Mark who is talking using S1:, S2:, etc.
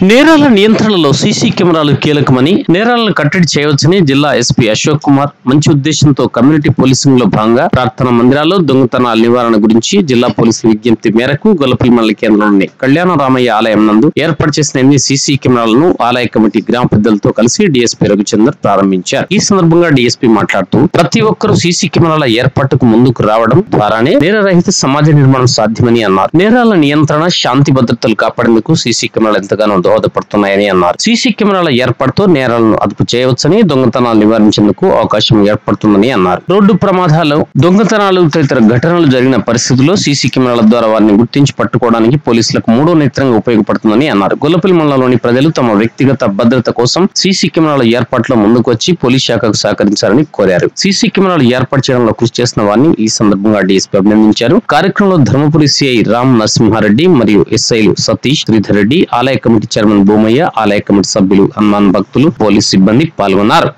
S1: నేరాల నియంత్రణలో సీసీ కెమెరాలు కీలకమని, నేరాలను కట్టడి చేయవచ్చని జిల్లా ఎస్పీ అశోక్ కుమార్ మంచి ఉద్దేశంతో కమ్యూనిటీ పోలీసింగ్ లో భాగంగా ప్రార్థనా మందిరాల్లో దొంగతనాల నివారణ గురించి జిల్లా పోలీసుల విజ్ఞప్తి మేరకు గొల్లపల్లి మండల కేంద్రంలోని కళ్యాణరామయ్య ఆలయం నందు ఏర్పాటు చేసిన 8 సీసీ కెమెరాలను ఆలయ కమిటీ గ్రామ పెద్దలతో కలిసి డీఎస్పీ రఘుచందర్ ప్రారంభించారు. ఈ సందర్భంగా డీఎస్పీ మాట్లాడుతూ ప్రతి ఒక్కరూ సీసీ కెమెరాల ఏర్పాటుకు ముందుకు రావడం ద్వారానే నేరరహిత సమాజ నిర్మాణం సాధ్యమని అన్నారు. నేరాల నియంత్రణ, శాంతి భద్రతలు కాపాడేందుకు సీసీ కెమెరాలు ఎంతగానో దోహదపడుతున్నాయని అన్నారు. సీసీ కెమెరాల ఏర్పాటుతో నేరాలను అదుపు చేయవచ్చని, దొంగతనాలు నివారించేందుకు అవకాశం ఏర్పడుతుందని అన్నారు. రోడ్డు ప్రమాదాలు, దొంగతనాలు తదితర ఘటనలు జరిగిన పరిస్థితుల్లో సీసీ కెమెరాల ద్వారా వారిని గుర్తించి పట్టుకోవడానికి పోలీసులకు మూడో నేత్రంగా ఉపయోగపడుతుందని అన్నారు. గొల్లపల్లి మండలంలోని ప్రజలు తమ వ్యక్తిగత భద్రత కోసం సీసీ కెమెరాల ఏర్పాటులో ముందుకు వచ్చి పోలీస్ శాఖకు సహకరించాలని కోరారు. సీసీ కెమెరాలు ఏర్పాటు చేయడంలో కృషి చేసిన వారిని ఈ సందర్భంగా డీఎస్పీ అభినందించారు. కార్యక్రమంలో ధర్మపురి సిఐ రామ్ నరసింహారెడ్డి మరియు ఎస్ఐలు సతీష్, శ్రీధర్ రెడ్డి, ఆలయ కమిటీ చైర్మన్ భూమయ్య, ఆలయ కమిటీ సభ్యులు, హనుమాన్ భక్తులు, పోలీస్ సిబ్బంది పాల్గొన్నారు.